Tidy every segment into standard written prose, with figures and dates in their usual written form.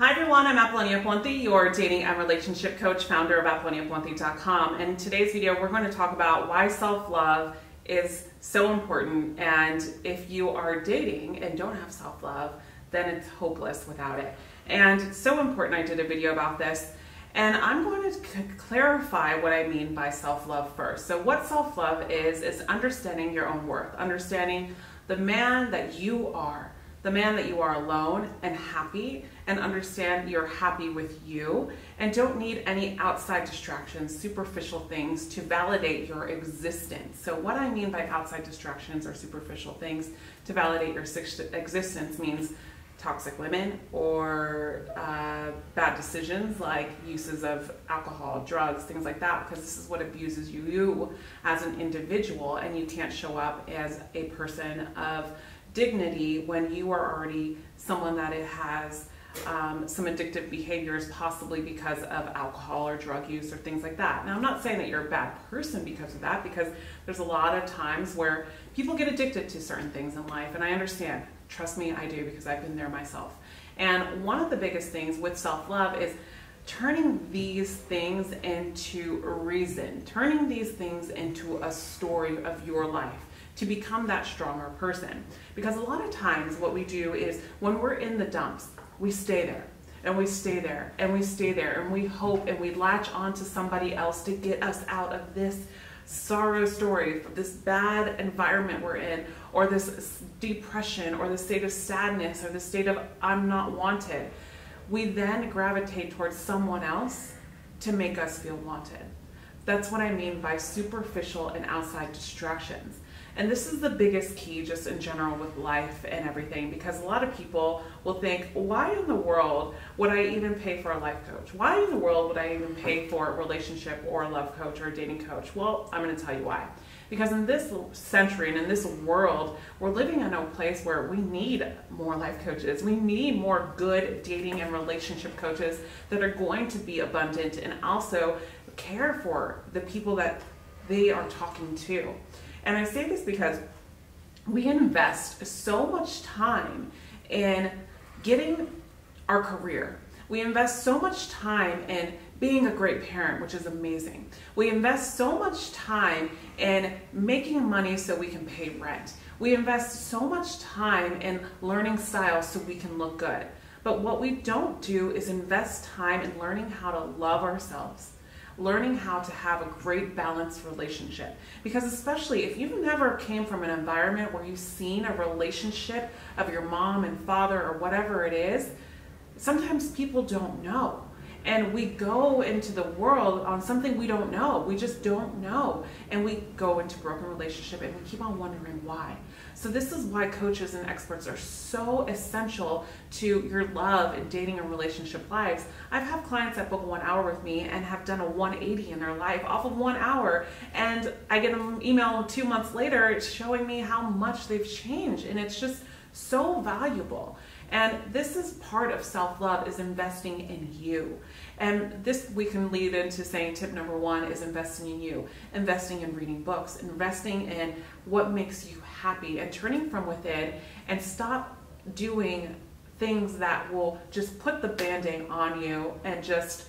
Hi everyone, I'm Apollonia Ponti, your dating and relationship coach, founder of ApolloniaPonti.com. And in today's video, we're going to talk about why self-love is so important. And if you are dating and don't have self-love, then it's hopeless without it. And it's so important. I did a video about this. And I'm going to clarify what I mean by self-love first. So what self-love is understanding your own worth, understanding the man that you are alone and happy, and understand you're happy with you and don't need any outside distractions, superficial things to validate your existence. So what I mean by outside distractions or superficial things to validate your existence means toxic women or bad decisions like uses of alcohol, drugs, things like that, because this is what abuses you as an individual, and you can't show up as a person of dignity when you are already someone that it has some addictive behaviors, possibly because of alcohol or drug use or things like that. Now, I'm not saying that you're a bad person because of that, because there's a lot of times where people get addicted to certain things in life, and I understand. Trust me, I do, because I've been there myself. And one of the biggest things with self-love is turning these things into reason, turning these things into a story of your life to become that stronger person. Because a lot of times what we do is when we're in the dumps, we stay there and we stay there and we stay there and we hope and we latch on to somebody else to get us out of this sorrow story, this bad environment we're in, or this depression, or the state of sadness, or the state of I'm not wanted. We then gravitate towards someone else to make us feel wanted. That's what I mean by superficial and outside distractions. And this is the biggest key just in general with life and everything, because a lot of people will think, why in the world would I even pay for a life coach? Why in the world would I even pay for a relationship or a love coach or a dating coach? Well, I'm going to tell you why. Because in this century and in this world, we're living in a place where we need more life coaches. We need more good dating and relationship coaches that are going to be abundant and also care for the people that they are talking to. And I say this because we invest so much time in getting our career. We invest so much time in being a great parent, which is amazing. We invest so much time in making money so we can pay rent. We invest so much time in learning styles so we can look good. But what we don't do is invest time in learning how to love ourselves, learning how to have a great balanced relationship. Because especially if you've never came from an environment where you've seen a relationship of your mom and father or whatever it is, sometimes people don't know. And we go into the world on something we don't know. We just don't know. And we go into broken relationship and we keep on wondering why. So this is why coaches and experts are so essential to your love and dating and relationship lives. I've had clients that book 1 hour with me and have done a 180 in their life off of 1 hour. And I get an email 2 months later showing me how much they've changed. And it's just so valuable. And this is part of self-love, is investing in you. And this we can lead into saying tip number 1 is investing in you, investing in reading books, investing in what makes you happy, and turning from within, and stop doing things that will just put the band-aid on you and just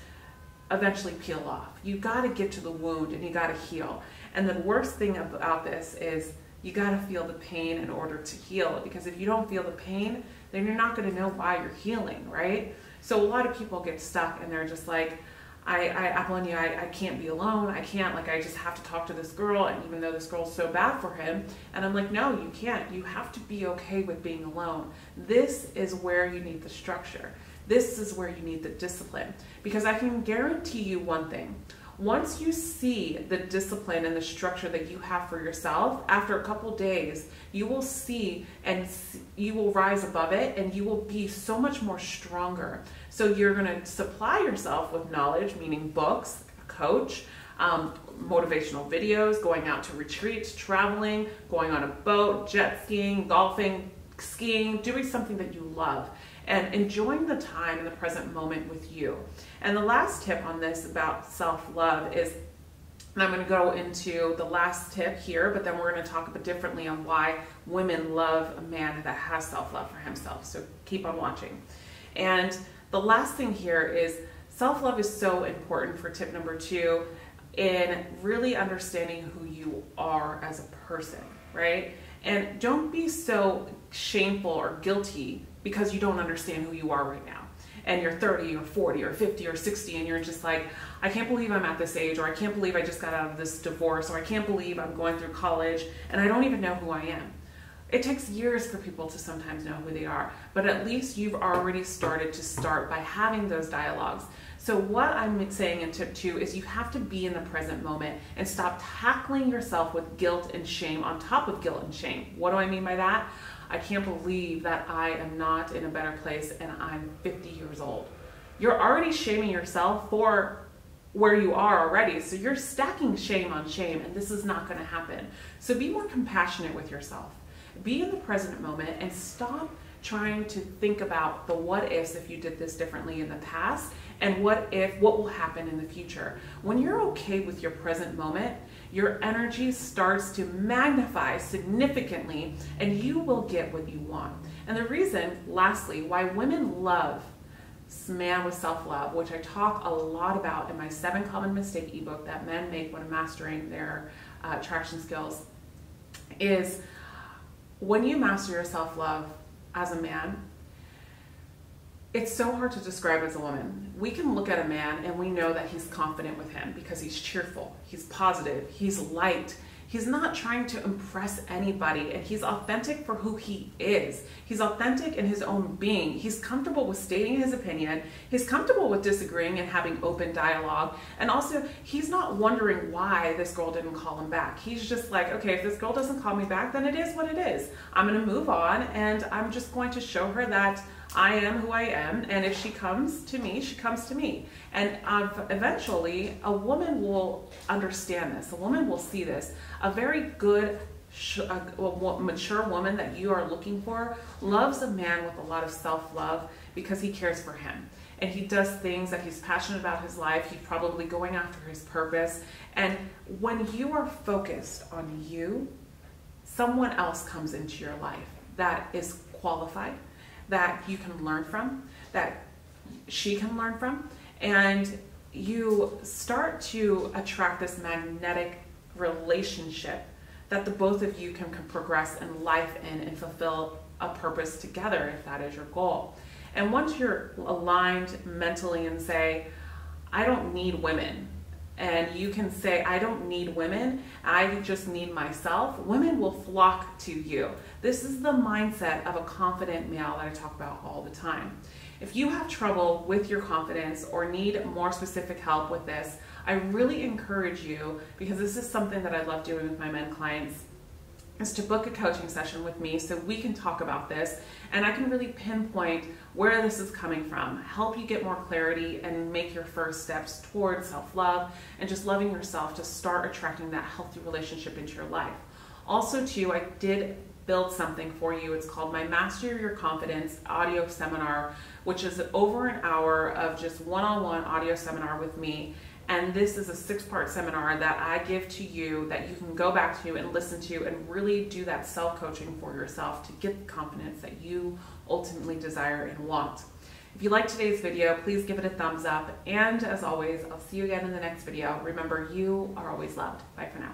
eventually peel off. You got to get to the wound and you got to heal. And the worst thing about this is you got to feel the pain in order to heal, because if you don't feel the pain, then you're not going to know why you're healing, right? So a lot of people get stuck and they're just like, Apollonia, I can't be alone. I can't, like, I just have to talk to this girl, and even though this girl's so bad for him. And I'm like, no, you can't. You have to be okay with being alone. This is where you need the structure. This is where you need the discipline, because I can guarantee you one thing. Once you see the discipline and the structure that you have for yourself, after a couple days, you will see and you will rise above it, and you will be so much more stronger. So you're going to supply yourself with knowledge, meaning books, a coach, motivational videos, going out to retreats, traveling, going on a boat, jet skiing, golfing, skiing, doing something that you love, and enjoying the time in the present moment with you. And the last tip on this about self-love is, and I'm going to go into the last tip here, but then we're going to talk a bit differently on why women love a man that has self-love for himself. So keep on watching. And The last thing here is self-love is so important for tip number 2 in really understanding who you are as a person, right? And don't be so shameful or guilty because you don't understand who you are right now. And you're 30 or 40 or 50 or 60 and you're just like, I can't believe I'm at this age, or I can't believe I just got out of this divorce, or I can't believe I'm going through college and I don't even know who I am. It takes years for people to sometimes know who they are, but at least you've already started by having those dialogues. So what I'm saying in tip 2 is you have to be in the present moment and stop tackling yourself with guilt and shame on top of guilt and shame. What do I mean by that? I can't believe that I am not in a better place and I'm 50 years old. You're already shaming yourself for where you are already, so you're stacking shame on shame, and this is not going to happen. So be more compassionate with yourself. Be in the present moment and stop trying to think about the what ifs if you did this differently in the past, and what will happen in the future. When you're okay with your present moment, your energy starts to magnify significantly and you will get what you want. And the reason, lastly, why women love Man with Self-Love, which I talk a lot about in my 7 Common Mistake ebook that men make when mastering their attraction skills, is when you master your self-love as a man, it's so hard to describe as a woman. We can look at a man and we know that he's confident with him because he's cheerful, he's positive, he's light. He's not trying to impress anybody, and he's authentic for who he is. He's authentic in his own being. He's comfortable with stating his opinion. He's comfortable with disagreeing and having open dialogue. And also, he's not wondering why this girl didn't call him back. He's just like, okay, if this girl doesn't call me back, then it is what it is. I'm gonna move on, and I'm just going to show her that I am who I am, and if she comes to me, she comes to me. And eventually, a woman will understand this. A woman will see this. A very good, mature woman that you are looking for loves a man with a lot of self-love because he cares for him. And he does things that he's passionate about his life. He's probably going after his purpose. And when you are focused on you, someone else comes into your life that is qualified, that you can learn from, that she can learn from, and you start to attract this magnetic relationship that the both of you can progress in life and fulfill a purpose together if that is your goal. And once you're aligned mentally and say, I don't need women, and you can say, I don't need women, I just need myself, women will flock to you. This is the mindset of a confident male that I talk about all the time. If you have trouble with your confidence or need more specific help with this, I really encourage you, because this is something that I love doing with my men clients, is to book a coaching session with me so we can talk about this and I can really pinpoint where this is coming from, help you get more clarity and make your first steps towards self-love and just loving yourself to start attracting that healthy relationship into your life. Also too, I did build something for you. It's called my Master Your Confidence audio seminar, which is over an hour of just one-on-one audio seminar with me. And this is a 6-part seminar that I give to you that you can go back to and listen to and really do that self-coaching for yourself to get the confidence that you ultimately desire and want. If you liked today's video, please give it a thumbs up. And as always, I'll see you again in the next video. Remember, you are always loved. Bye for now.